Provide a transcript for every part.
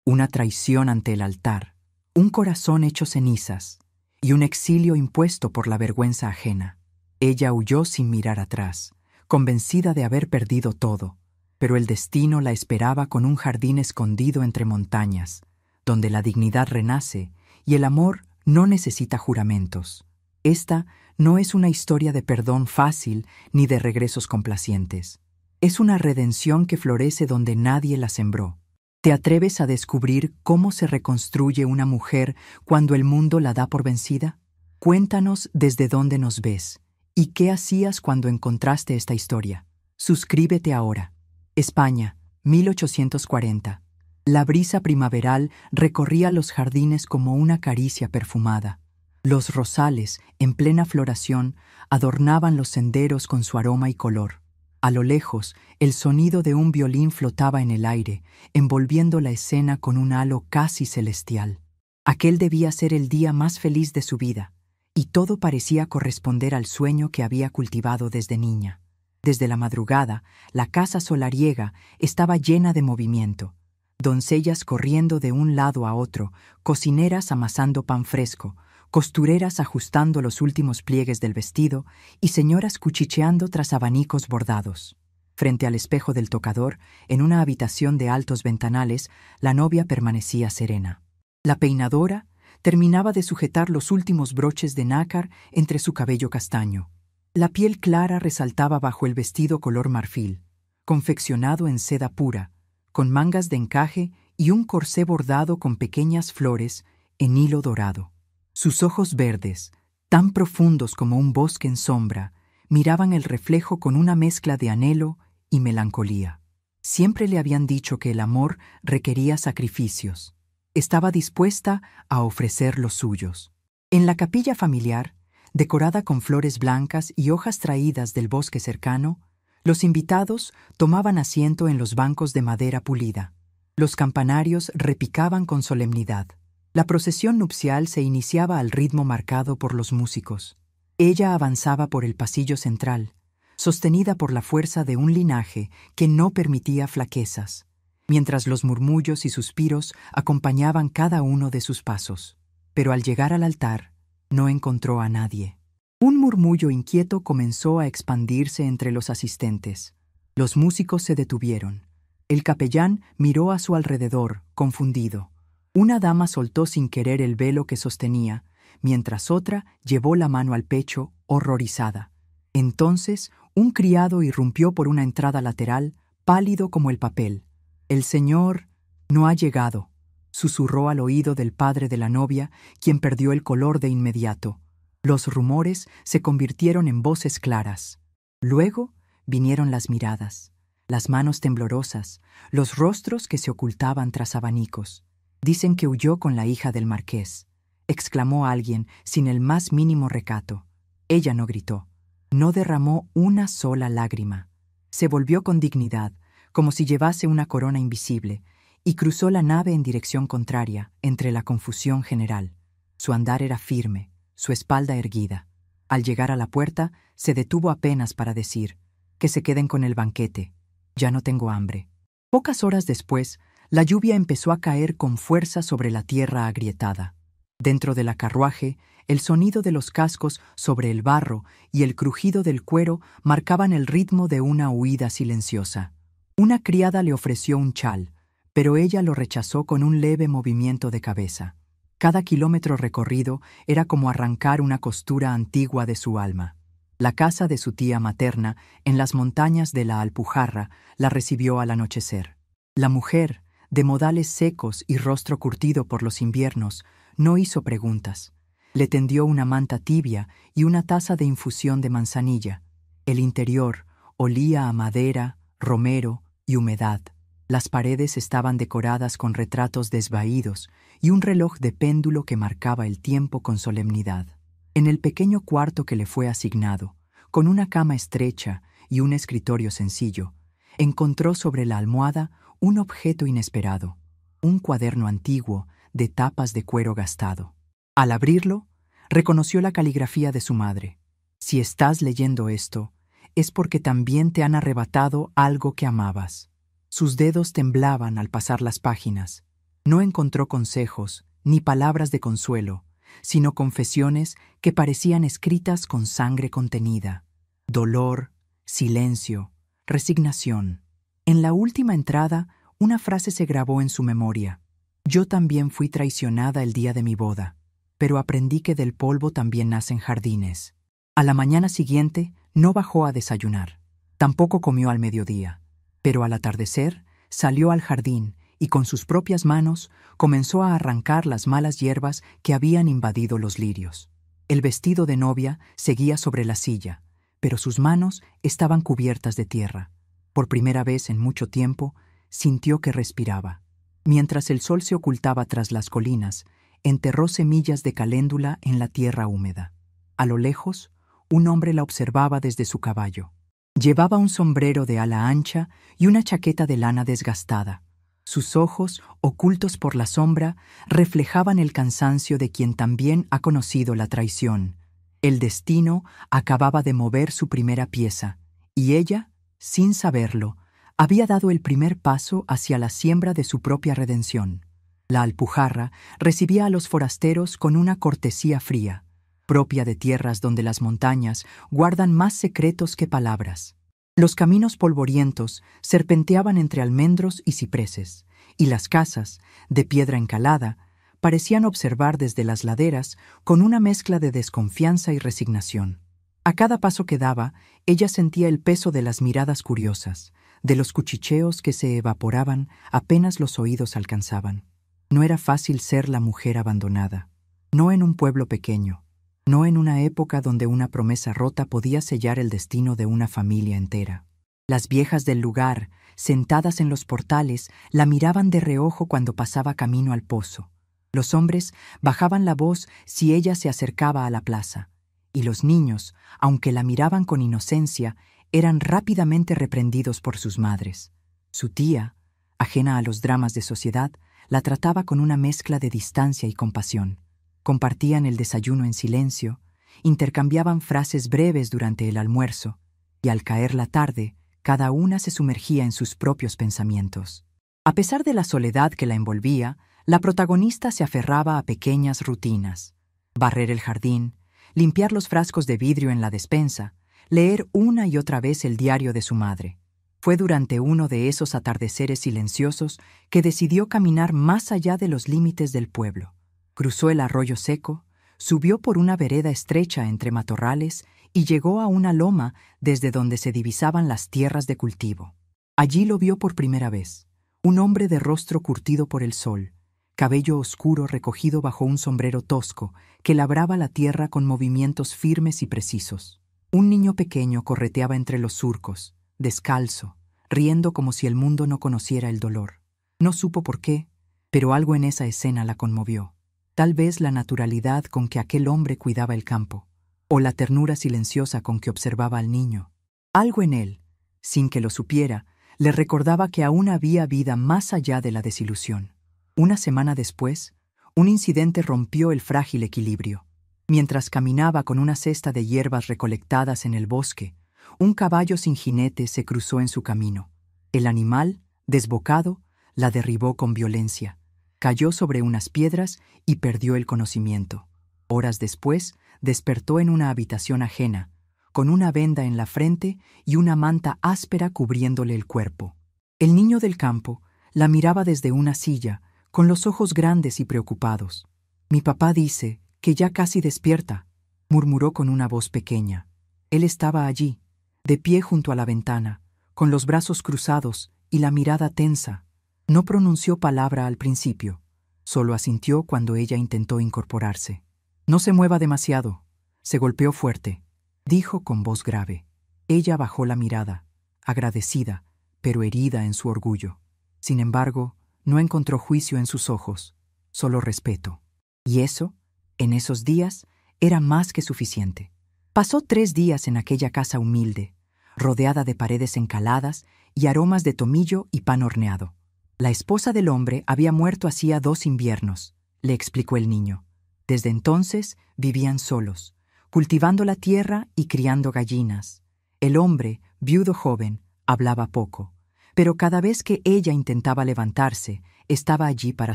una traición ante el altar, un corazón hecho cenizas y un exilio impuesto por la vergüenza ajena. Ella huyó sin mirar atrás, convencida de haber perdido todo, pero el destino la esperaba con un jardín escondido entre montañas, donde la dignidad renace y el amor no necesita juramentos. Esta no es una historia de perdón fácil ni de regresos complacientes. Es una redención que florece donde nadie la sembró. ¿Te atreves a descubrir cómo se reconstruye una mujer cuando el mundo la da por vencida? Cuéntanos desde dónde nos ves y qué hacías cuando encontraste esta historia. Suscríbete ahora. España, 1840. La brisa primaveral recorría los jardines como una caricia perfumada. Los rosales, en plena floración, adornaban los senderos con su aroma y color. A lo lejos, el sonido de un violín flotaba en el aire, envolviendo la escena con un halo casi celestial. Aquel debía ser el día más feliz de su vida, y todo parecía corresponder al sueño que había cultivado desde niña. Desde la madrugada, la casa solariega estaba llena de movimiento. Doncellas corriendo de un lado a otro, cocineras amasando pan fresco, costureras ajustando los últimos pliegues del vestido y señoras cuchicheando tras abanicos bordados. Frente al espejo del tocador, en una habitación de altos ventanales, la novia permanecía serena. La peinadora terminaba de sujetar los últimos broches de nácar entre su cabello castaño. La piel clara resaltaba bajo el vestido color marfil, confeccionado en seda pura, con mangas de encaje y un corsé bordado con pequeñas flores en hilo dorado. Sus ojos verdes, tan profundos como un bosque en sombra, miraban el reflejo con una mezcla de anhelo y melancolía. Siempre le habían dicho que el amor requería sacrificios. Estaba dispuesta a ofrecer los suyos. En la capilla familiar, decorada con flores blancas y hojas traídas del bosque cercano, los invitados tomaban asiento en los bancos de madera pulida. Los campanarios repicaban con solemnidad. La procesión nupcial se iniciaba al ritmo marcado por los músicos. Ella avanzaba por el pasillo central, sostenida por la fuerza de un linaje que no permitía flaquezas, mientras los murmullos y suspiros acompañaban cada uno de sus pasos. Pero al llegar al altar, no encontró a nadie. Un murmullo inquieto comenzó a expandirse entre los asistentes. Los músicos se detuvieron. El capellán miró a su alrededor, confundido. Una dama soltó sin querer el velo que sostenía, mientras otra llevó la mano al pecho, horrorizada. Entonces, un criado irrumpió por una entrada lateral, pálido como el papel. «El señor no ha llegado», susurró al oído del padre de la novia, quien perdió el color de inmediato. Los rumores se convirtieron en voces claras. Luego vinieron las miradas, las manos temblorosas, los rostros que se ocultaban tras abanicos. «Dicen que huyó con la hija del marqués», exclamó alguien sin el más mínimo recato. Ella no gritó, no derramó una sola lágrima. Se volvió con dignidad, como si llevase una corona invisible, y cruzó la nave en dirección contraria, entre la confusión general. Su andar era firme, su espalda erguida. Al llegar a la puerta, se detuvo apenas para decir: «Que se queden con el banquete. Ya no tengo hambre». Pocas horas después, la lluvia empezó a caer con fuerza sobre la tierra agrietada. Dentro de la carruaje, el sonido de los cascos sobre el barro y el crujido del cuero marcaban el ritmo de una huida silenciosa. Una criada le ofreció un chal, pero ella lo rechazó con un leve movimiento de cabeza. Cada kilómetro recorrido era como arrancar una costura antigua de su alma. La casa de su tía materna, en las montañas de la Alpujarra, la recibió al anochecer. La mujer, de modales secos y rostro curtido por los inviernos, no hizo preguntas. Le tendió una manta tibia y una taza de infusión de manzanilla. El interior olía a madera, romero y humedad. Las paredes estaban decoradas con retratos desvaídos y un reloj de péndulo que marcaba el tiempo con solemnidad. En el pequeño cuarto que le fue asignado, con una cama estrecha y un escritorio sencillo, encontró sobre la almohada un objeto inesperado, un cuaderno antiguo de tapas de cuero gastado. Al abrirlo, reconoció la caligrafía de su madre. «Si estás leyendo esto, es porque también te han arrebatado algo que amabas». Sus dedos temblaban al pasar las páginas. No encontró consejos ni palabras de consuelo, sino confesiones que parecían escritas con sangre contenida, dolor, silencio, resignación. En la última entrada, una frase se grabó en su memoria. Yo también fui traicionada el día de mi boda, pero aprendí que del polvo también nacen jardines. A la mañana siguiente no bajó a desayunar. Tampoco comió al mediodía, pero al atardecer salió al jardín y con sus propias manos comenzó a arrancar las malas hierbas que habían invadido los lirios. El vestido de novia seguía sobre la silla, pero sus manos estaban cubiertas de tierra. Por primera vez en mucho tiempo, sintió que respiraba. Mientras el sol se ocultaba tras las colinas, enterró semillas de caléndula en la tierra húmeda. A lo lejos, un hombre la observaba desde su caballo. Llevaba un sombrero de ala ancha y una chaqueta de lana desgastada. Sus ojos, ocultos por la sombra, reflejaban el cansancio de quien también ha conocido la traición. El destino acababa de mover su primera pieza, y ella, sin saberlo, había dado el primer paso hacia la siembra de su propia redención. La Alpujarra recibía a los forasteros con una cortesía fría, propia de tierras donde las montañas guardan más secretos que palabras. Los caminos polvorientos serpenteaban entre almendros y cipreses, y las casas, de piedra encalada, parecían observar desde las laderas con una mezcla de desconfianza y resignación. A cada paso que daba, ella sentía el peso de las miradas curiosas, de los cuchicheos que se evaporaban apenas los oídos alcanzaban. No era fácil ser la mujer abandonada, no en un pueblo pequeño, no en una época donde una promesa rota podía sellar el destino de una familia entera. Las viejas del lugar, sentadas en los portales, la miraban de reojo cuando pasaba camino al pozo. Los hombres bajaban la voz si ella se acercaba a la plaza, y los niños, aunque la miraban con inocencia, eran rápidamente reprendidos por sus madres. Su tía, ajena a los dramas de sociedad, la trataba con una mezcla de distancia y compasión. Compartían el desayuno en silencio, intercambiaban frases breves durante el almuerzo, y al caer la tarde, cada una se sumergía en sus propios pensamientos. A pesar de la soledad que la envolvía, la protagonista se aferraba a pequeñas rutinas: barrer el jardín, limpiar los frascos de vidrio en la despensa, leer una y otra vez el diario de su madre. Fue durante uno de esos atardeceres silenciosos que decidió caminar más allá de los límites del pueblo. Cruzó el arroyo seco, subió por una vereda estrecha entre matorrales y llegó a una loma desde donde se divisaban las tierras de cultivo. Allí lo vio por primera vez, un hombre de rostro curtido por el sol, cabello oscuro recogido bajo un sombrero tosco que labraba la tierra con movimientos firmes y precisos. Un niño pequeño correteaba entre los surcos, descalzo, riendo como si el mundo no conociera el dolor. No supo por qué, pero algo en esa escena la conmovió. Tal vez la naturalidad con que aquel hombre cuidaba el campo, o la ternura silenciosa con que observaba al niño. Algo en él, sin que lo supiera, le recordaba que aún había vida más allá de la desilusión. Una semana después, un incidente rompió el frágil equilibrio. Mientras caminaba con una cesta de hierbas recolectadas en el bosque, un caballo sin jinete se cruzó en su camino. El animal, desbocado, la derribó con violencia. Cayó sobre unas piedras y perdió el conocimiento. Horas después, despertó en una habitación ajena, con una venda en la frente y una manta áspera cubriéndole el cuerpo. El niño del campo la miraba desde una silla, con los ojos grandes y preocupados. «Mi papá dice que ya casi despierta», murmuró con una voz pequeña. Él estaba allí, de pie junto a la ventana, con los brazos cruzados y la mirada tensa. No pronunció palabra al principio, solo asintió cuando ella intentó incorporarse. «No se mueva demasiado», se golpeó fuerte, dijo con voz grave. Ella bajó la mirada, agradecida, pero herida en su orgullo. Sin embargo, no encontró juicio en sus ojos, solo respeto. Y eso, en esos días, era más que suficiente. Pasó 3 días en aquella casa humilde, rodeada de paredes encaladas y aromas de tomillo y pan horneado. La esposa del hombre había muerto hacía 2 inviernos, le explicó el niño. Desde entonces vivían solos, cultivando la tierra y criando gallinas. El hombre, viudo joven, hablaba poco, pero cada vez que ella intentaba levantarse, estaba allí para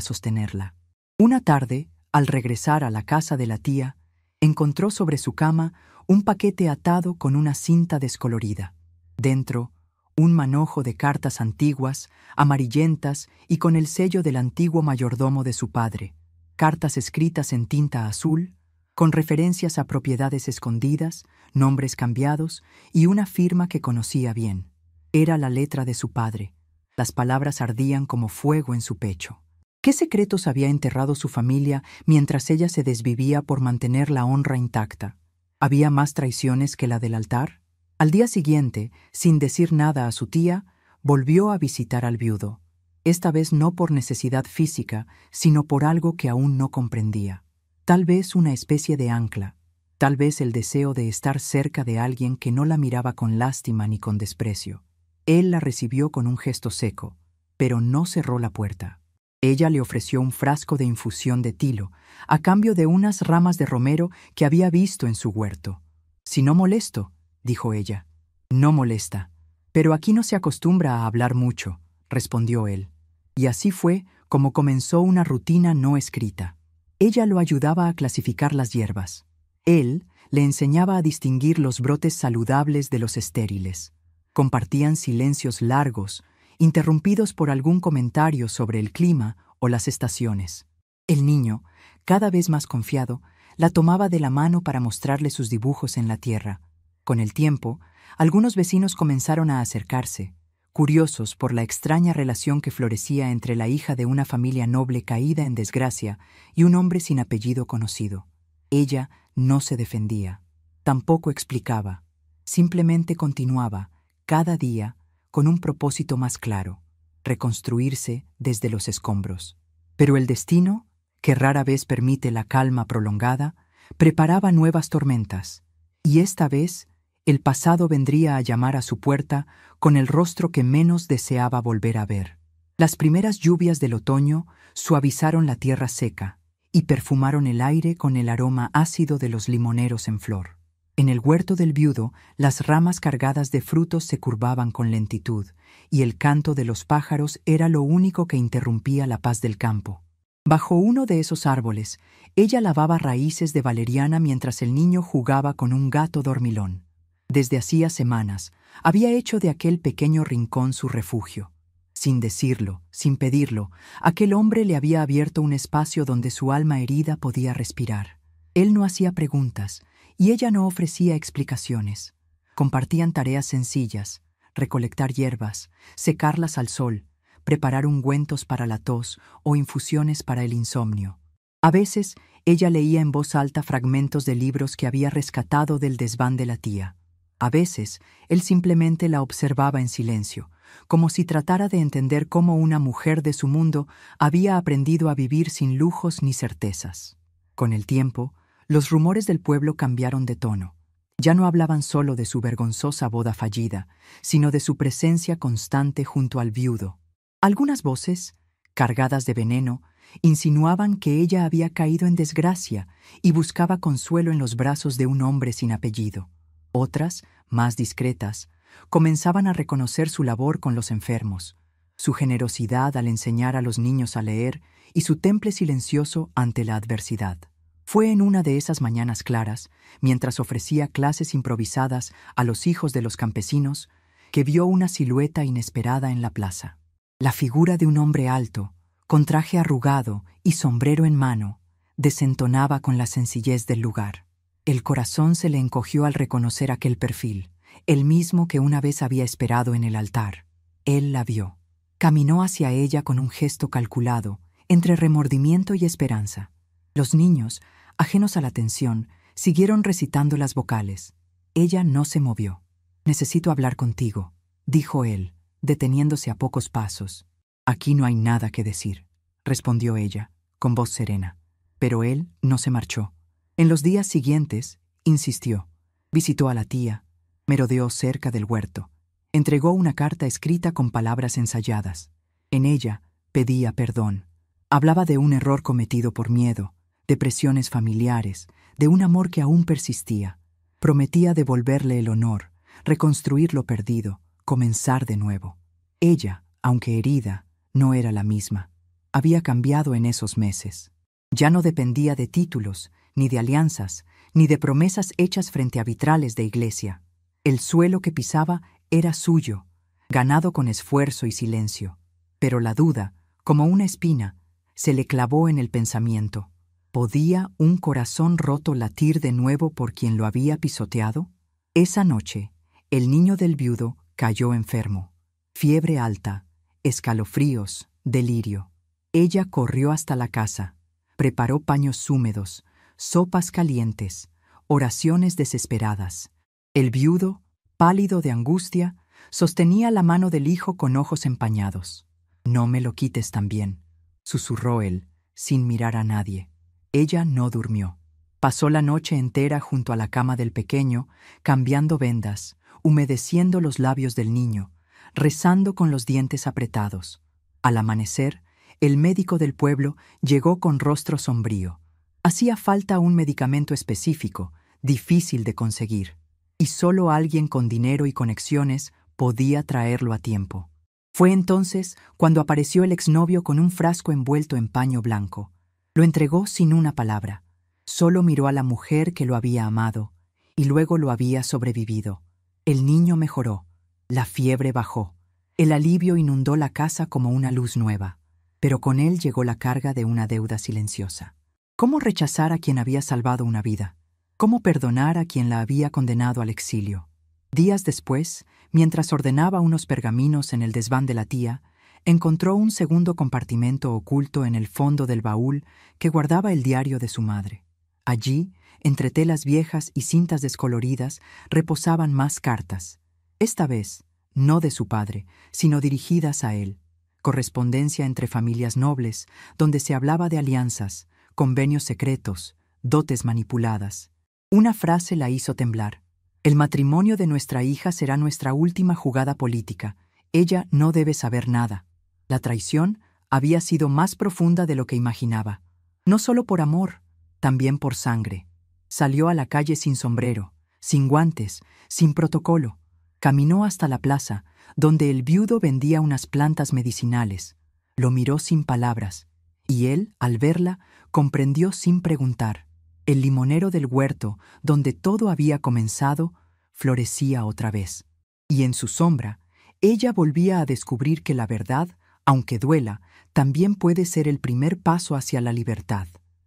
sostenerla. Una tarde, al regresar a la casa de la tía, encontró sobre su cama un paquete atado con una cinta descolorida. Dentro, un manojo de cartas antiguas, amarillentas y con el sello del antiguo mayordomo de su padre, cartas escritas en tinta azul, con referencias a propiedades escondidas, nombres cambiados y una firma que conocía bien. Era la letra de su padre. Las palabras ardían como fuego en su pecho. ¿Qué secretos había enterrado su familia mientras ella se desvivía por mantener la honra intacta? ¿Había más traiciones que la del altar? Al día siguiente, sin decir nada a su tía, volvió a visitar al viudo. Esta vez no por necesidad física, sino por algo que aún no comprendía. Tal vez una especie de ancla, tal vez el deseo de estar cerca de alguien que no la miraba con lástima ni con desprecio. Él la recibió con un gesto seco, pero no cerró la puerta. Ella le ofreció un frasco de infusión de tilo, a cambio de unas ramas de romero que había visto en su huerto. «Si no molesto», dijo ella. «No molesta. Pero aquí no se acostumbra a hablar mucho», respondió él. Y así fue como comenzó una rutina no escrita. Ella lo ayudaba a clasificar las hierbas. Él le enseñaba a distinguir los brotes saludables de los estériles. Compartían silencios largos, interrumpidos por algún comentario sobre el clima o las estaciones. El niño, cada vez más confiado, la tomaba de la mano para mostrarle sus dibujos en la tierra. Con el tiempo, algunos vecinos comenzaron a acercarse, curiosos por la extraña relación que florecía entre la hija de una familia noble caída en desgracia y un hombre sin apellido conocido. Ella no se defendía, tampoco explicaba, simplemente continuaba, cada día, con un propósito más claro: reconstruirse desde los escombros. Pero el destino, que rara vez permite la calma prolongada, preparaba nuevas tormentas, y esta vez el pasado vendría a llamar a su puerta con el rostro que menos deseaba volver a ver. Las primeras lluvias del otoño suavizaron la tierra seca y perfumaron el aire con el aroma ácido de los limoneros en flor. En el huerto del viudo, las ramas cargadas de frutos se curvaban con lentitud, y el canto de los pájaros era lo único que interrumpía la paz del campo. Bajo uno de esos árboles, ella lavaba raíces de valeriana mientras el niño jugaba con un gato dormilón. Desde hacía semanas, había hecho de aquel pequeño rincón su refugio. Sin decirlo, sin pedirlo, aquel hombre le había abierto un espacio donde su alma herida podía respirar. Él no hacía preguntas, y ella no ofrecía explicaciones. Compartían tareas sencillas: recolectar hierbas, secarlas al sol, preparar ungüentos para la tos o infusiones para el insomnio. A veces, ella leía en voz alta fragmentos de libros que había rescatado del desván de la tía. A veces, él simplemente la observaba en silencio, como si tratara de entender cómo una mujer de su mundo había aprendido a vivir sin lujos ni certezas. Con el tiempo, los rumores del pueblo cambiaron de tono. Ya no hablaban solo de su vergonzosa boda fallida, sino de su presencia constante junto al viudo. Algunas voces, cargadas de veneno, insinuaban que ella había caído en desgracia y buscaba consuelo en los brazos de un hombre sin apellido. Otras, más discretas, comenzaban a reconocer su labor con los enfermos, su generosidad al enseñar a los niños a leer y su temple silencioso ante la adversidad. Fue en una de esas mañanas claras, mientras ofrecía clases improvisadas a los hijos de los campesinos, que vio una silueta inesperada en la plaza. La figura de un hombre alto, con traje arrugado y sombrero en mano, desentonaba con la sencillez del lugar. El corazón se le encogió al reconocer aquel perfil, el mismo que una vez había esperado en el altar. Él la vio. Caminó hacia ella con un gesto calculado, entre remordimiento y esperanza. Los niños, ajenos a la atención, siguieron recitando las vocales. Ella no se movió. «Necesito hablar contigo», dijo él, deteniéndose a pocos pasos. «Aquí no hay nada que decir», respondió ella, con voz serena. Pero él no se marchó. En los días siguientes, insistió. Visitó a la tía, merodeó cerca del huerto. Entregó una carta escrita con palabras ensayadas. En ella pedía perdón. Hablaba de un error cometido por miedo, de presiones familiares, de un amor que aún persistía. Prometía devolverle el honor, reconstruir lo perdido, comenzar de nuevo. Ella, aunque herida, no era la misma. había cambiado en esos meses. Ya no dependía de títulos, ni de alianzas, ni de promesas hechas frente a vitrales de iglesia. El suelo que pisaba era suyo, ganado con esfuerzo y silencio. Pero la duda, como una espina, se le clavó en el pensamiento. ¿Podía un corazón roto latir de nuevo por quien lo había pisoteado? Esa noche, el niño del viudo cayó enfermo. Fiebre alta, escalofríos, delirio. Ella corrió hasta la casa, preparó paños húmedos, sopas calientes, oraciones desesperadas. El viudo, pálido de angustia, sostenía la mano del hijo con ojos empañados. «No me lo quites también», susurró él, sin mirar a nadie. Ella no durmió. Pasó la noche entera junto a la cama del pequeño, cambiando vendas, humedeciendo los labios del niño, rezando con los dientes apretados. Al amanecer, el médico del pueblo llegó con rostro sombrío. Hacía falta un medicamento específico, difícil de conseguir, y solo alguien con dinero y conexiones podía traerlo a tiempo. Fue entonces cuando apareció el exnovio con un frasco envuelto en paño blanco. Lo entregó sin una palabra. Solo miró a la mujer que lo había amado, y luego lo había sobrevivido. El niño mejoró. La fiebre bajó. El alivio inundó la casa como una luz nueva. Pero con él llegó la carga de una deuda silenciosa. ¿Cómo rechazar a quien había salvado una vida? ¿Cómo perdonar a quien la había condenado al exilio? Días después, mientras ordenaba unos pergaminos en el desván de la tía, encontró un segundo compartimento oculto en el fondo del baúl que guardaba el diario de su madre. Allí, entre telas viejas y cintas descoloridas, reposaban más cartas. Esta vez, no de su padre, sino dirigidas a él. Correspondencia entre familias nobles, donde se hablaba de alianzas, convenios secretos, dotes manipuladas. Una frase la hizo temblar. «El matrimonio de nuestra hija será nuestra última jugada política. Ella no debe saber nada». La traición había sido más profunda de lo que imaginaba. No solo por amor, también por sangre. Salió a la calle sin sombrero, sin guantes, sin protocolo. Caminó hasta la plaza, donde el viudo vendía unas plantas medicinales. Lo miró sin palabras, y él, al verla, comprendió sin preguntar. El limonero del huerto, donde todo había comenzado, florecía otra vez. Y en su sombra, ella volvía a descubrir que la verdad, aunque duela, también puede ser el primer paso hacia la libertad.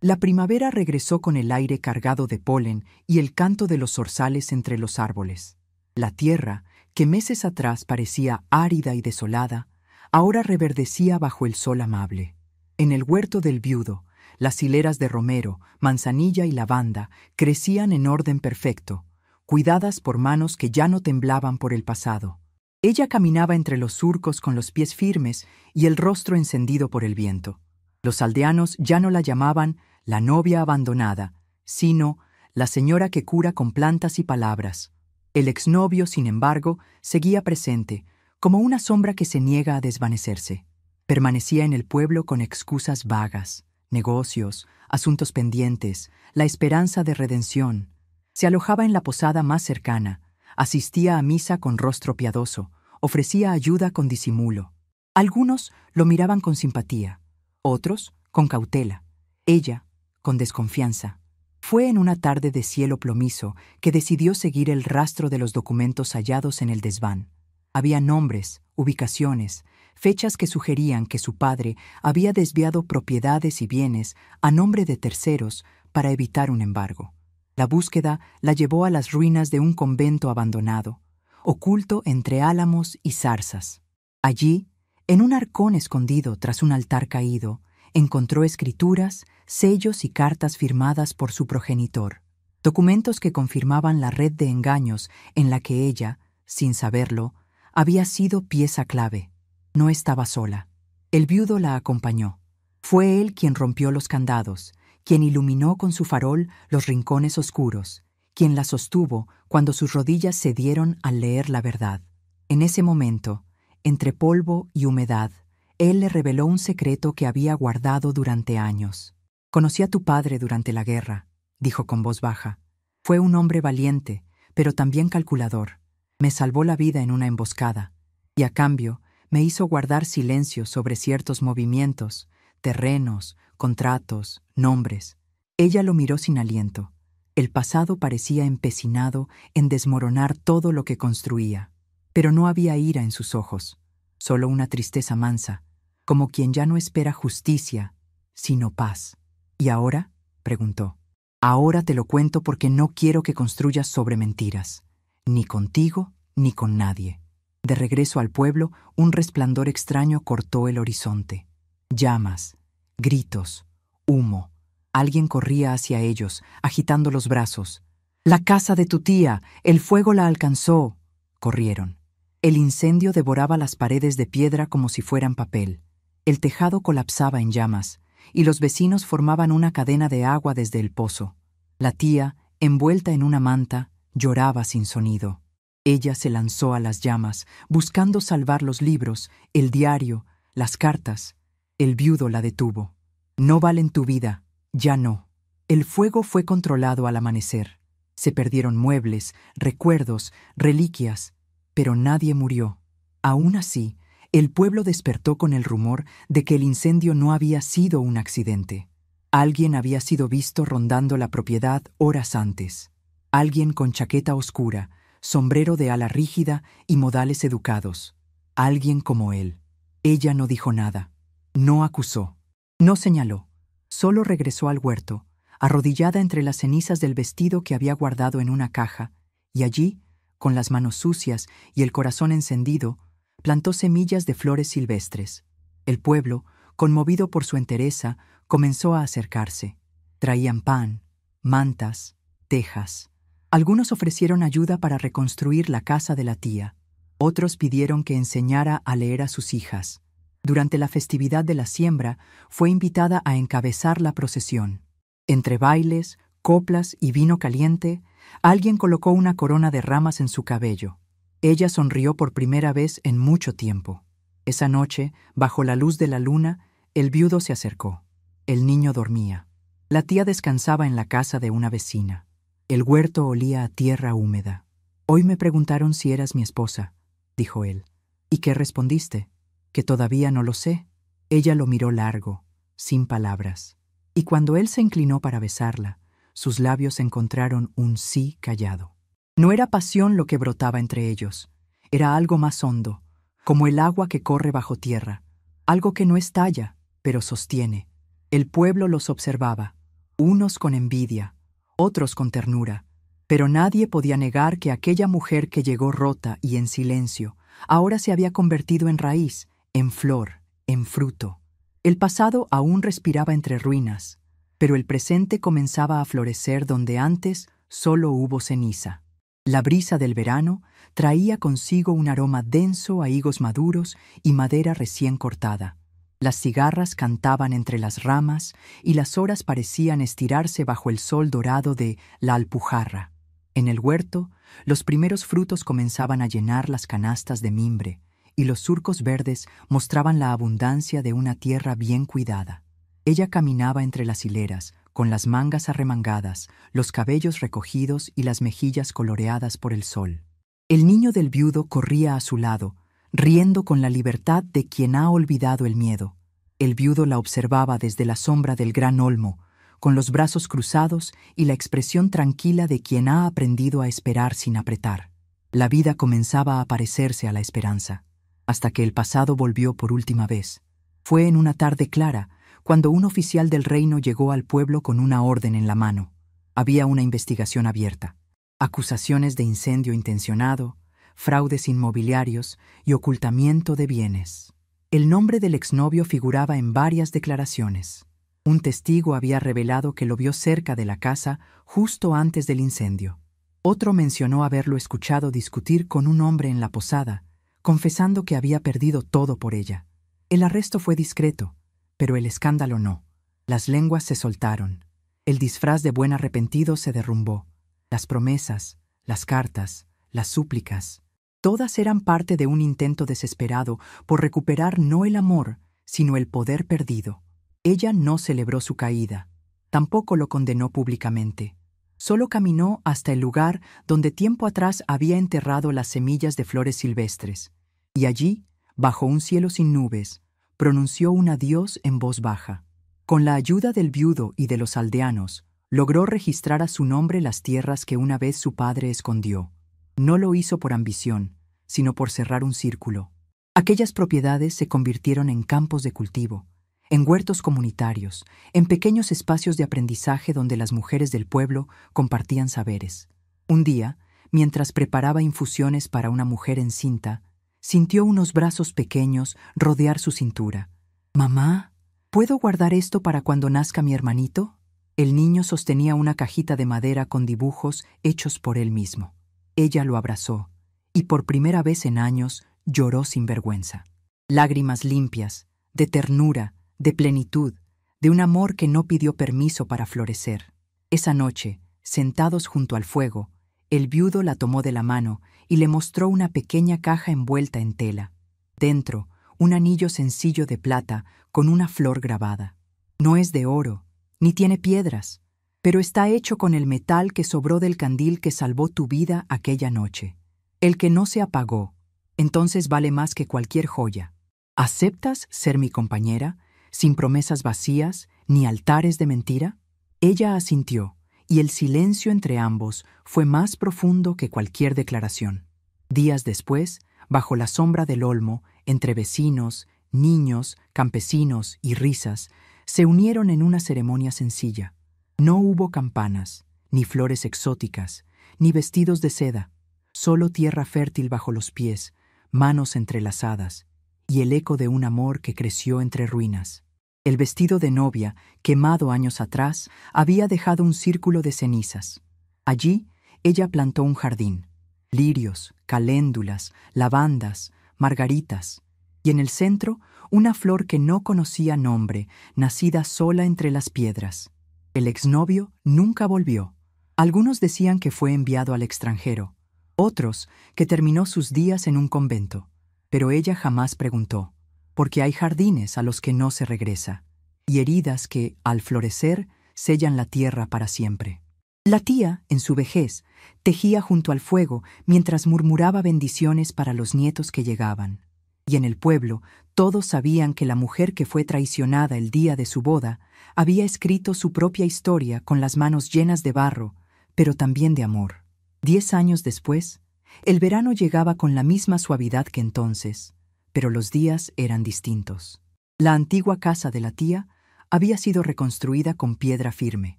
La primavera regresó con el aire cargado de polen y el canto de los zorzales entre los árboles. La tierra, que meses atrás parecía árida y desolada, ahora reverdecía bajo el sol amable. En el huerto del viudo, las hileras de romero, manzanilla y lavanda crecían en orden perfecto, cuidadas por manos que ya no temblaban por el pasado. Ella caminaba entre los surcos con los pies firmes y el rostro encendido por el viento. Los aldeanos ya no la llamaban la novia abandonada, sino la señora que cura con plantas y palabras. El exnovio, sin embargo, seguía presente, como una sombra que se niega a desvanecerse. Permanecía en el pueblo con excusas vagas, negocios, asuntos pendientes, la esperanza de redención. Se alojaba en la posada más cercana, asistía a misa con rostro piadoso, ofrecía ayuda con disimulo. Algunos lo miraban con simpatía, otros con cautela, ella con desconfianza. Fue en una tarde de cielo plomizo que decidió seguir el rastro de los documentos hallados en el desván. Había nombres, ubicaciones, fechas que sugerían que su padre había desviado propiedades y bienes a nombre de terceros para evitar un embargo. La búsqueda la llevó a las ruinas de un convento abandonado, oculto entre álamos y zarzas. Allí, en un arcón escondido tras un altar caído, encontró escrituras, sellos y cartas firmadas por su progenitor, documentos que confirmaban la red de engaños en la que ella, sin saberlo, había sido pieza clave. No estaba sola. El viudo la acompañó. Fue él quien rompió los candados, quien iluminó con su farol los rincones oscuros, quien la sostuvo cuando sus rodillas cedieron al leer la verdad. En ese momento, entre polvo y humedad, él le reveló un secreto que había guardado durante años. «Conocí a tu padre durante la guerra», dijo con voz baja. «Fue un hombre valiente, pero también calculador. Me salvó la vida en una emboscada, y a cambio me hizo guardar silencio sobre ciertos movimientos, terrenos, contratos, nombres. Ella lo miró sin aliento. El pasado parecía empecinado en desmoronar todo lo que construía. Pero no había ira en sus ojos, solo una tristeza mansa, como quien ya no espera justicia, sino paz. ¿Y ahora?, preguntó. Ahora te lo cuento porque no quiero que construyas sobre mentiras, ni contigo ni con nadie. De regreso al pueblo, un resplandor extraño cortó el horizonte. Llamas, gritos, humo. Alguien corría hacia ellos, agitando los brazos. «¡La casa de tu tía! ¡El fuego la alcanzó!», corrieron. El incendio devoraba las paredes de piedra como si fueran papel. El tejado colapsaba en llamas, y los vecinos formaban una cadena de agua desde el pozo. La tía, envuelta en una manta, lloraba sin sonido. Ella se lanzó a las llamas, buscando salvar los libros, el diario, las cartas. El viudo la detuvo. «No valen tu vida, ya no». El fuego fue controlado al amanecer. Se perdieron muebles, recuerdos, reliquias, pero nadie murió. Aún así, el pueblo despertó con el rumor de que el incendio no había sido un accidente. Alguien había sido visto rondando la propiedad horas antes. Alguien con chaqueta oscura, sombrero de ala rígida y modales educados. Alguien como él. Ella no dijo nada. No acusó. No señaló. Solo regresó al huerto, arrodillada entre las cenizas del vestido que había guardado en una caja, y allí, con las manos sucias y el corazón encendido, plantó semillas de flores silvestres. El pueblo, conmovido por su entereza, comenzó a acercarse. Traían pan, mantas, tejas. Algunos ofrecieron ayuda para reconstruir la casa de la tía. Otros pidieron que enseñara a leer a sus hijas. Durante la festividad de la siembra, fue invitada a encabezar la procesión. Entre bailes, coplas y vino caliente, alguien colocó una corona de ramas en su cabello. Ella sonrió por primera vez en mucho tiempo. Esa noche, bajo la luz de la luna, el viudo se acercó. El niño dormía. La tía descansaba en la casa de una vecina. El huerto olía a tierra húmeda. «Hoy me preguntaron si eras mi esposa», dijo él. «¿Y qué respondiste?». «Que todavía no lo sé». Ella lo miró largo, sin palabras. Y cuando él se inclinó para besarla, sus labios encontraron un sí callado. No era pasión lo que brotaba entre ellos. Era algo más hondo, como el agua que corre bajo tierra. Algo que no estalla, pero sostiene. El pueblo los observaba, unos con envidia, otros con ternura. Pero nadie podía negar que aquella mujer que llegó rota y en silencio, ahora se había convertido en raíz, en flor, en fruto. El pasado aún respiraba entre ruinas, pero el presente comenzaba a florecer donde antes solo hubo ceniza. La brisa del verano traía consigo un aroma denso a higos maduros y madera recién cortada. Las cigarras cantaban entre las ramas y las horas parecían estirarse bajo el sol dorado de la Alpujarra. En el huerto, los primeros frutos comenzaban a llenar las canastas de mimbre, y los surcos verdes mostraban la abundancia de una tierra bien cuidada. Ella caminaba entre las hileras, con las mangas arremangadas, los cabellos recogidos y las mejillas coloreadas por el sol. El niño del viudo corría a su lado, riendo con la libertad de quien ha olvidado el miedo. El viudo la observaba desde la sombra del gran olmo, con los brazos cruzados y la expresión tranquila de quien ha aprendido a esperar sin apretar. La vida comenzaba a parecerse a la esperanza, hasta que el pasado volvió por última vez. Fue en una tarde clara, cuando un oficial del reino llegó al pueblo con una orden en la mano. Había una investigación abierta. Acusaciones de incendio intencionado, fraudes inmobiliarios y ocultamiento de bienes. El nombre del exnovio figuraba en varias declaraciones. Un testigo había revelado que lo vio cerca de la casa justo antes del incendio. Otro mencionó haberlo escuchado discutir con un hombre en la posada, confesando que había perdido todo por ella. El arresto fue discreto, pero el escándalo no. Las lenguas se soltaron. El disfraz de buen arrepentido se derrumbó. Las promesas, las cartas, las súplicas, todas eran parte de un intento desesperado por recuperar no el amor, sino el poder perdido. Ella no celebró su caída, tampoco lo condenó públicamente. Solo caminó hasta el lugar donde tiempo atrás había enterrado las semillas de flores silvestres, y allí, bajo un cielo sin nubes, pronunció un adiós en voz baja. Con la ayuda del viudo y de los aldeanos, logró registrar a su nombre las tierras que una vez su padre escondió. No lo hizo por ambición, sino por cerrar un círculo. Aquellas propiedades se convirtieron en campos de cultivo, en huertos comunitarios, en pequeños espacios de aprendizaje donde las mujeres del pueblo compartían saberes. Un día, mientras preparaba infusiones para una mujer encinta, sintió unos brazos pequeños rodear su cintura. «Mamá, ¿puedo guardar esto para cuando nazca mi hermanito?» El niño sostenía una cajita de madera con dibujos hechos por él mismo. Ella lo abrazó, y por primera vez en años lloró sin vergüenza. Lágrimas limpias, de ternura, de plenitud, de un amor que no pidió permiso para florecer. Esa noche, sentados junto al fuego, el viudo la tomó de la mano y le mostró una pequeña caja envuelta en tela. Dentro, un anillo sencillo de plata con una flor grabada. No es de oro, ni tiene piedras, pero está hecho con el metal que sobró del candil que salvó tu vida aquella noche. El que no se apagó, entonces vale más que cualquier joya. ¿Aceptas ser mi compañera, sin promesas vacías ni altares de mentira? Ella asintió, y el silencio entre ambos fue más profundo que cualquier declaración. Días después, bajo la sombra del olmo, entre vecinos, niños, campesinos y risas, se unieron en una ceremonia sencilla. No hubo campanas, ni flores exóticas, ni vestidos de seda, solo tierra fértil bajo los pies, manos entrelazadas, y el eco de un amor que creció entre ruinas. El vestido de novia, quemado años atrás, había dejado un círculo de cenizas. Allí, ella plantó un jardín, lirios, caléndulas, lavandas, margaritas, y en el centro, una flor que no conocía nombre, nacida sola entre las piedras. El exnovio nunca volvió. Algunos decían que fue enviado al extranjero, otros que terminó sus días en un convento, pero ella jamás preguntó, porque hay jardines a los que no se regresa, y heridas que, al florecer, sellan la tierra para siempre. La tía, en su vejez, tejía junto al fuego mientras murmuraba bendiciones para los nietos que llegaban. Y en el pueblo, todos sabían que la mujer que fue traicionada el día de su boda había escrito su propia historia con las manos llenas de barro, pero también de amor. 10 años después, el verano llegaba con la misma suavidad que entonces, pero los días eran distintos. La antigua casa de la tía había sido reconstruida con piedra firme,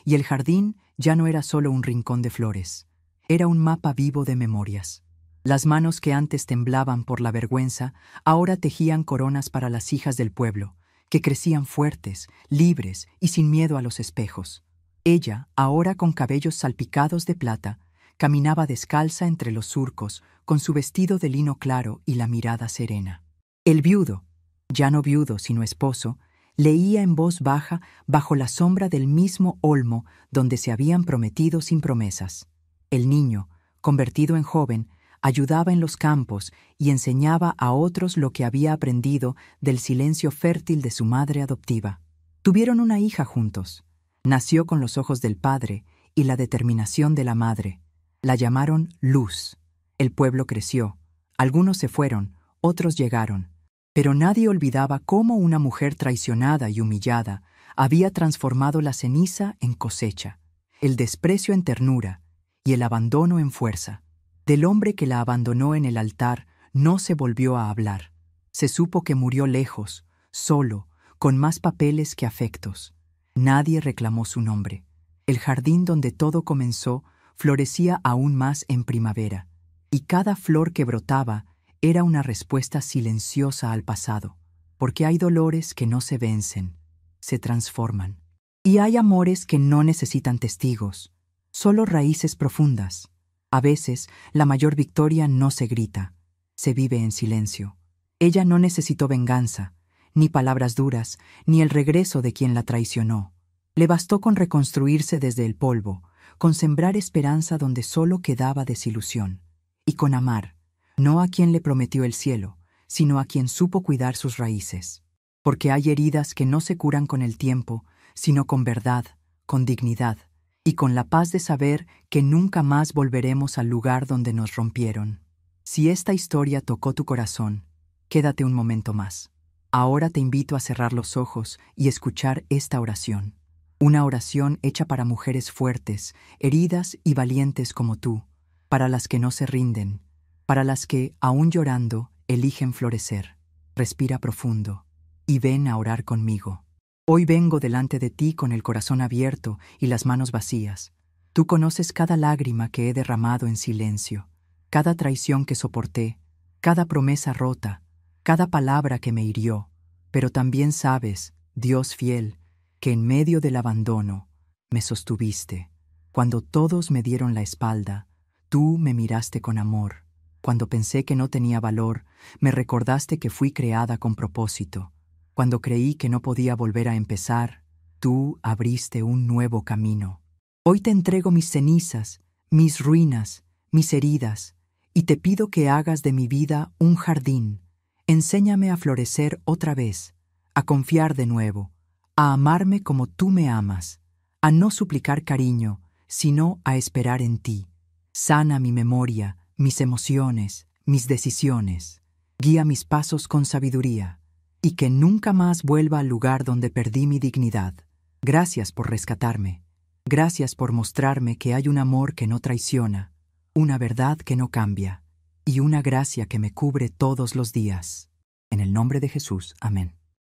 y el jardín ya no era solo un rincón de flores, era un mapa vivo de memorias. Las manos que antes temblaban por la vergüenza ahora tejían coronas para las hijas del pueblo, que crecían fuertes, libres y sin miedo a los espejos. Ella, ahora con cabellos salpicados de plata, caminaba descalza entre los surcos, con su vestido de lino claro y la mirada serena. El viudo, ya no viudo sino esposo, leía en voz baja bajo la sombra del mismo olmo donde se habían prometido sin promesas. El niño, convertido en joven, ayudaba en los campos y enseñaba a otros lo que había aprendido del silencio fértil de su madre adoptiva. Tuvieron una hija juntos. Nació con los ojos del padre y la determinación de la madre. La llamaron Luz. El pueblo creció. Algunos se fueron, otros llegaron. Pero nadie olvidaba cómo una mujer traicionada y humillada había transformado la ceniza en cosecha, el desprecio en ternura y el abandono en fuerza. Del hombre que la abandonó en el altar no se volvió a hablar. Se supo que murió lejos, solo, con más papeles que afectos. Nadie reclamó su nombre. El jardín donde todo comenzó florecía aún más en primavera, y cada flor que brotaba era una respuesta silenciosa al pasado, porque hay dolores que no se vencen, se transforman. Y hay amores que no necesitan testigos, solo raíces profundas. A veces, la mayor victoria no se grita, se vive en silencio. Ella no necesitó venganza, ni palabras duras, ni el regreso de quien la traicionó. Le bastó con reconstruirse desde el polvo, con sembrar esperanza donde solo quedaba desilusión, y con amar, no a quien le prometió el cielo, sino a quien supo cuidar sus raíces. Porque hay heridas que no se curan con el tiempo, sino con verdad, con dignidad, y con la paz de saber que nunca más volveremos al lugar donde nos rompieron. Si esta historia tocó tu corazón, quédate un momento más. Ahora te invito a cerrar los ojos y escuchar esta oración. Una oración hecha para mujeres fuertes, heridas y valientes como tú, para las que no se rinden, para las que, aún llorando, eligen florecer. Respira profundo y ven a orar conmigo. Hoy vengo delante de ti con el corazón abierto y las manos vacías. Tú conoces cada lágrima que he derramado en silencio, cada traición que soporté, cada promesa rota, cada palabra que me hirió, pero también sabes, Dios fiel, que en medio del abandono me sostuviste. Cuando todos me dieron la espalda, tú me miraste con amor. Cuando pensé que no tenía valor, me recordaste que fui creada con propósito. Cuando creí que no podía volver a empezar, tú abriste un nuevo camino. Hoy te entrego mis cenizas, mis ruinas, mis heridas, y te pido que hagas de mi vida un jardín. Enséñame a florecer otra vez, a confiar de nuevo, a amarme como tú me amas, a no suplicar cariño, sino a esperar en ti. Sana mi memoria, mis emociones, mis decisiones. Guía mis pasos con sabiduría, y que nunca más vuelva al lugar donde perdí mi dignidad. Gracias por rescatarme. Gracias por mostrarme que hay un amor que no traiciona, una verdad que no cambia, y una gracia que me cubre todos los días. En el nombre de Jesús, amén.